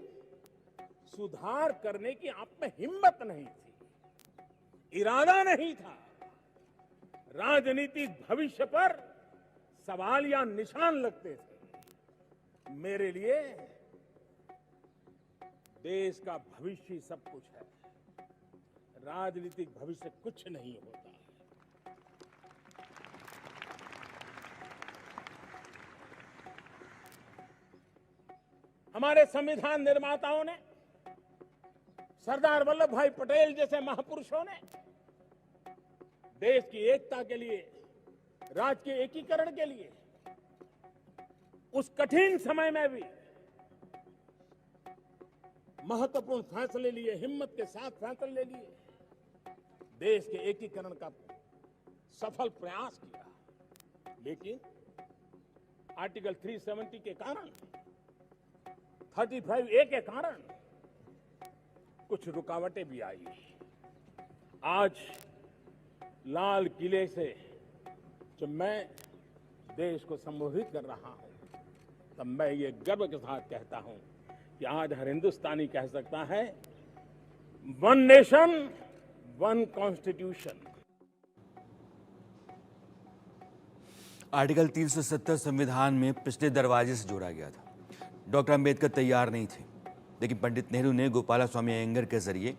सुधार करने की आप में हिम्मत नहीं थी, इरादा नहीं था। राजनीतिक भविष्य पर सवाल या निशान लगते थे। मेरे लिए देश का भविष्य सब कुछ है, राजनीतिक भविष्य कुछ नहीं होता। हमारे संविधान निर्माताओं ने, सरदार वल्लभ भाई पटेल जैसे महापुरुषों ने देश की एकता के लिए, राज्य के एकीकरण के लिए उस कठिन समय में भी महत्वपूर्ण फैसले लिए, हिम्मत के साथ फैसले लिए, देश के एकीकरण का सफल प्रयास किया। लेकिन आर्टिकल 370 के कारण, 35A के कारण कुछ रुकावटें भी आई। आज लाल किले से जब मैं देश को संबोधित कर रहा हूं, तब मैं ये गर्व के साथ कहता हूं कि आज हर हिंदुस्तानी कह सकता है, one nation one constitution. Article 370 संविधान में पिछले दरवाजे से जोड़ा गया था। डॉक्टर अंबेडकर तैयार नहीं थे, लेकिन पंडित नेहरू ने गोपालास्वामी अयंगर के जरिए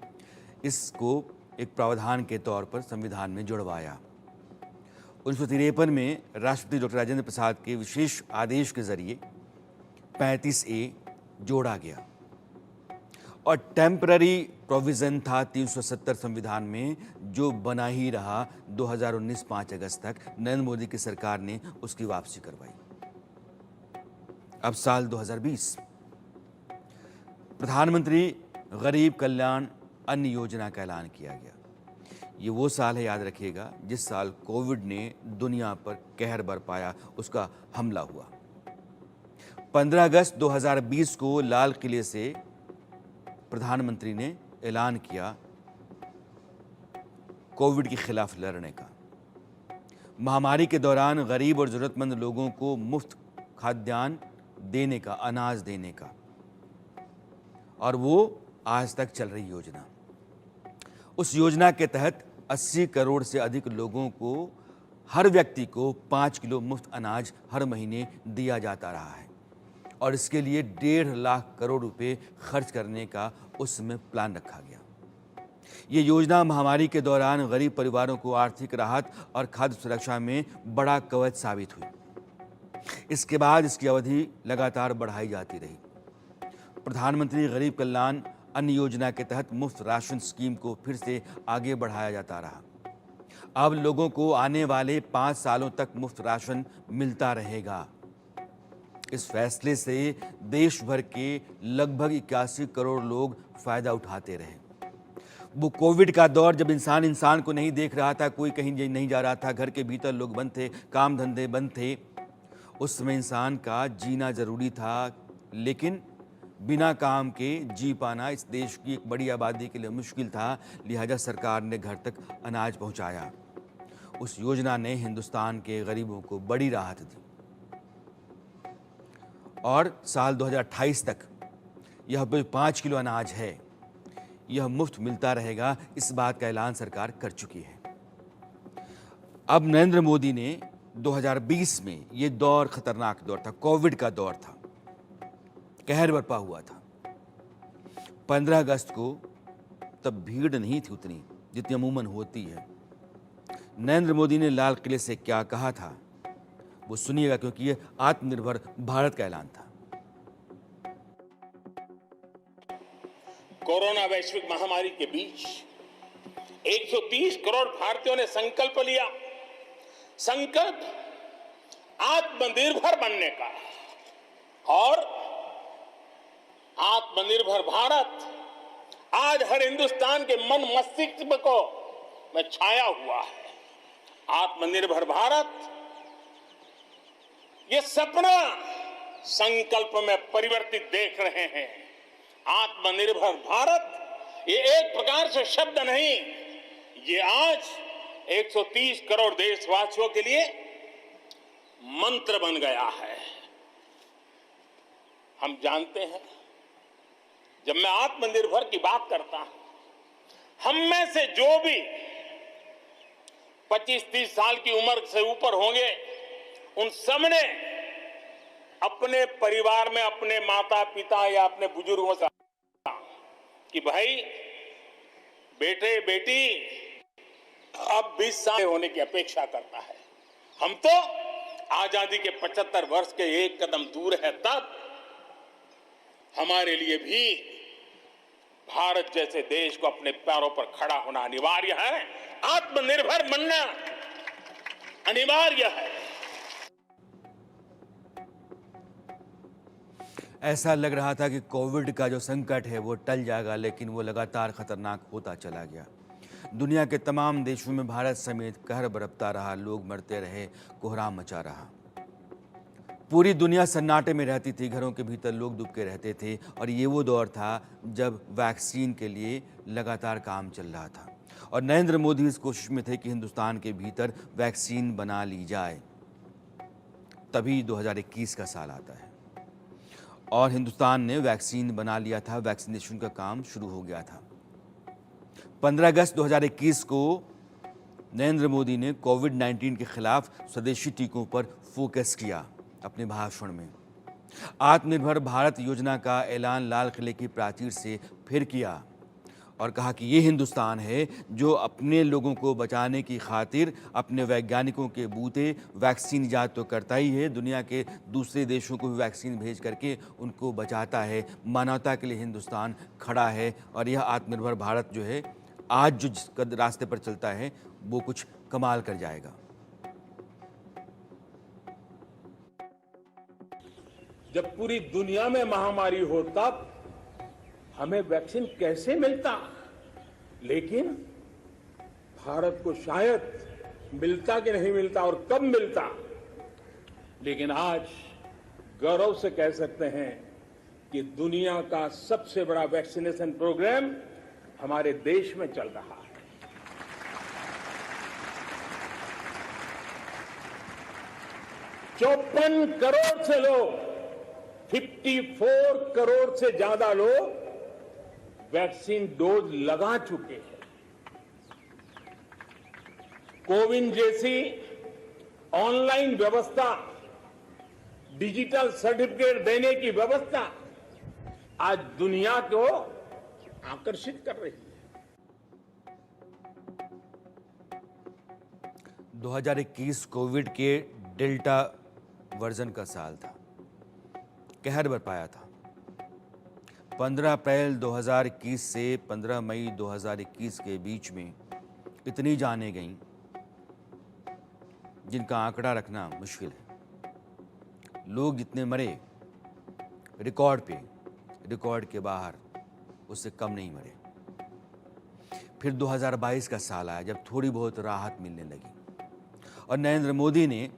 इसको एक प्रावधान के तौर पर संविधान में जुड़वाया। 1953 में राष्ट्रपति डॉक्टर राजेंद्र प्रसाद के विशेष आदेश के जरिए 35A जोड़ा गया और टेम्पररी प्रोविजन था 370 संविधान में, जो बना ही रहा। 2019 5 अगस्त तक नरेंद्र मोदी की सरकार ने उसकी वापसी करवाई। अब साल 2020, प्रधानमंत्री गरीब कल्याण अन्न योजना का ऐलान किया गया। ये वो साल है, याद रखिएगा, जिस साल कोविड ने दुनिया पर कहर बरपाया, उसका हमला हुआ। 15 अगस्त 2020 को लाल किले से प्रधानमंत्री ने ऐलान किया कोविड के खिलाफ लड़ने का। महामारी के दौरान गरीब और जरूरतमंद लोगों को मुफ्त खाद्यान्न देने का, अनाज देने का, और वो आज तक चल रही योजना। उस योजना के तहत 80 करोड़ से अधिक लोगों को, हर व्यक्ति को 5 किलो मुफ्त अनाज हर महीने दिया जाता रहा है, और इसके लिए 1.5 लाख करोड़ रुपए खर्च करने का उसमें प्लान रखा गया। ये योजना महामारी के दौरान गरीब परिवारों को आर्थिक राहत और खाद्य सुरक्षा में बड़ा कवच साबित हुई। इसके बाद इसकी अवधि लगातार बढ़ाई जाती रही। प्रधानमंत्री गरीब कल्याण अन्न योजना के तहत मुफ्त राशन स्कीम को फिर से आगे बढ़ाया जाता रहा। अब लोगों को आने वाले 5 सालों तक मुफ्त राशन मिलता रहेगा। इस फैसले से देश भर के लगभग 81 करोड़ लोग फायदा उठाते रहे। वो कोविड का दौर, जब इंसान को नहीं देख रहा था, कोई कहीं नहीं जा रहा था, घर के भीतर लोग बंद थे, काम धंधे बंद थे, उस समय इंसान का जीना जरूरी था। लेकिन बिना काम के जी पाना इस देश की एक बड़ी आबादी के लिए मुश्किल था। लिहाजा सरकार ने घर तक अनाज पहुंचाया। उस योजना ने हिंदुस्तान के गरीबों को बड़ी राहत दी और साल 2028 तक यह 5 किलो अनाज है, यह मुफ्त मिलता रहेगा। इस बात का ऐलान सरकार कर चुकी है। अब नरेंद्र मोदी ने 2020 में, ये दौर खतरनाक दौर था, कोविड का दौर था, कहर बरपा हुआ था। 15 अगस्त को तब भीड़ नहीं थी उतनी जितनी अमूमन होती है। नरेंद्र मोदी ने लाल किले से क्या कहा था, वो सुनिएगा, क्योंकि ये आत्मनिर्भर भारत का ऐलान था। कोरोना वैश्विक महामारी के बीच 130 करोड़ भारतीयों ने संकल्प लिया, संकल्प आत्मनिर्भर बनने का। और आत्मनिर्भर भारत आज हर हिंदुस्तान के मन मस्तिष्क को में छाया हुआ है। आत्मनिर्भर भारत ये सपना संकल्प में परिवर्तित देख रहे हैं। आत्मनिर्भर भारत ये एक प्रकार से शब्द नहीं, ये आज 130 करोड़ देशवासियों के लिए मंत्र बन गया है। हम जानते हैं, जब मैं आत्मनिर्भर की बात करता हूं, हम में से जो भी 25-30 साल की उम्र से ऊपर होंगे, उन सबने अपने परिवार में अपने माता पिता या अपने बुजुर्गों से कि भाई बेटे बेटी अब 20 साल होने की अपेक्षा करता है। हम तो आजादी के 75 वर्ष के एक कदम दूर है, तब हमारे लिए भी भारत जैसे देश को अपने पैरों पर खड़ा होना अनिवार्य है। आत्मनिर्भर बनना अनिवार्य है। ऐसा लग रहा था कि कोविड का जो संकट है वो टल जाएगा, लेकिन वो लगातार खतरनाक होता चला गया। दुनिया के तमाम देशों में भारत समेत कहर बरपता रहा, लोग मरते रहे, कोहराम मचा रहा। पूरी दुनिया सन्नाटे में रहती थी, घरों के भीतर लोग दुबके रहते थे। और ये वो दौर था जब वैक्सीन के लिए लगातार काम चल रहा था, और नरेंद्र मोदी इस कोशिश में थे कि हिंदुस्तान के भीतर वैक्सीन बना ली जाए। तभी 2021 का साल आता है और हिंदुस्तान ने वैक्सीन बना लिया था, वैक्सीनेशन का काम शुरू हो गया था। 15 अगस्त 2021 को नरेंद्र मोदी ने कोविड-19 के खिलाफ स्वदेशी टीकों पर फोकस किया अपने भाषण में। आत्मनिर्भर भारत योजना का ऐलान लाल किले की प्राचीर से फिर किया और कहा कि ये हिंदुस्तान है जो अपने लोगों को बचाने की खातिर अपने वैज्ञानिकों के बूते वैक्सीन ईजाद तो करता ही है, दुनिया के दूसरे देशों को भी वैक्सीन भेज करके उनको बचाता है। मानवता के लिए हिंदुस्तान खड़ा है और यह आत्मनिर्भर भारत जो है आज जो जिस रास्ते पर चलता है वो कुछ कमाल कर जाएगा। जब पूरी दुनिया में महामारी हो तब हमें वैक्सीन कैसे मिलता, लेकिन भारत को शायद मिलता कि नहीं मिलता और कब मिलता, लेकिन आज गौरव से कह सकते हैं कि दुनिया का सबसे बड़ा वैक्सीनेशन प्रोग्राम हमारे देश में चल रहा है। 54 करोड़ से लोग, 54 करोड़ से ज्यादा लोग वैक्सीन डोज लगा चुके हैं। कोविन जैसी ऑनलाइन व्यवस्था, डिजिटल सर्टिफिकेट देने की व्यवस्था आज दुनिया को आकर्षित कर रही है। 2021 कोविड के डेल्टा वर्जन का साल था, कहर बरपाया था। 15 अप्रैल 2021 से 15 मई 2021 के बीच में इतनी जानें गईं जिनका आंकड़ा रखना मुश्किल है। लोग जितने मरे रिकॉर्ड पे, रिकॉर्ड के बाहर, उससे कम नहीं मरे। फिर 2022 का साल आया जब थोड़ी बहुत राहत मिलने लगी और नरेंद्र मोदी ने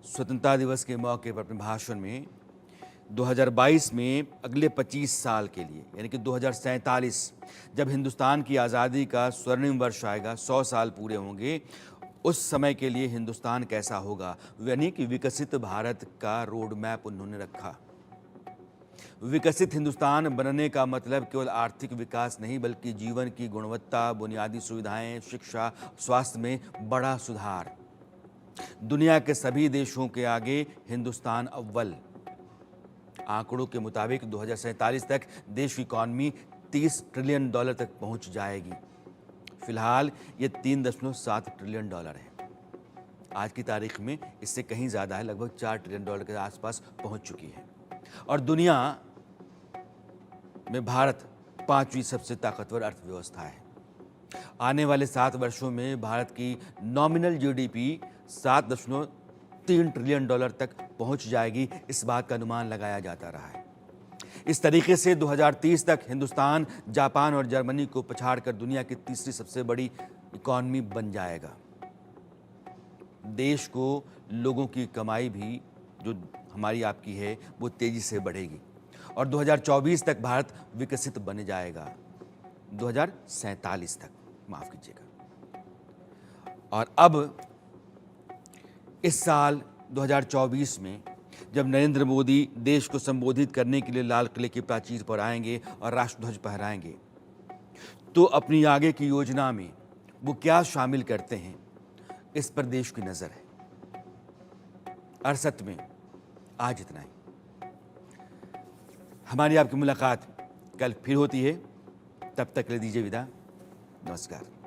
स्वतंत्रता दिवस के मौके पर अपने भाषण में 2022 में अगले 25 साल के लिए, यानी कि 2047 जब हिंदुस्तान की आज़ादी का स्वर्णिम वर्ष आएगा, 100 साल पूरे होंगे, उस समय के लिए हिंदुस्तान कैसा होगा, यानी कि विकसित भारत का रोड मैप उन्होंने रखा। विकसित हिंदुस्तान बनने का मतलब केवल आर्थिक विकास नहीं, बल्कि जीवन की गुणवत्ता, बुनियादी सुविधाएं, शिक्षा, स्वास्थ्य में बड़ा सुधार। दुनिया के सभी देशों के आगे हिंदुस्तान अव्वल। आंकड़ों के मुताबिक 2047 तक देश की इकॉनमी $30 ट्रिलियन तक पहुंच जाएगी। फिलहाल ये $3.7 ट्रिलियन है। आज की तारीख में इससे कहीं ज़्यादा है, लगभग $4 ट्रिलियन के आसपास पहुंच चुकी है। और दुनिया में भारत 5वीं सबसे ताकतवर अर्थव्यवस्था है। आने वाले 7 वर्षों में भारत की नॉमिनल जीडीपी $7.3 ट्रिलियन तक पहुंच जाएगी, इस बात का अनुमान लगाया जाता रहा है। इस तरीके से 2030 तक हिंदुस्तान, जापान और जर्मनी को पछाड़कर दुनिया की तीसरी सबसे बड़ी इकॉनमी बन जाएगा। देश को लोगों की कमाई भी जो हमारी आपकी है वो तेजी से बढ़ेगी और 2024 तक भारत विकसित बन जाएगा, 2047 तक, माफ कीजिएगा। और अब इस साल 2024 में जब नरेंद्र मोदी देश को संबोधित करने के लिए लाल किले की प्राचीर पर आएंगे और राष्ट्रध्वज फहराएंगे, तो अपनी आगे की योजना में वो क्या शामिल करते हैं, इस पर देश की नजर है। अरसत में आज इतना ही। हमारी आपकी मुलाकात कल फिर होती है, तब तक ले दीजिए विदा। नमस्कार।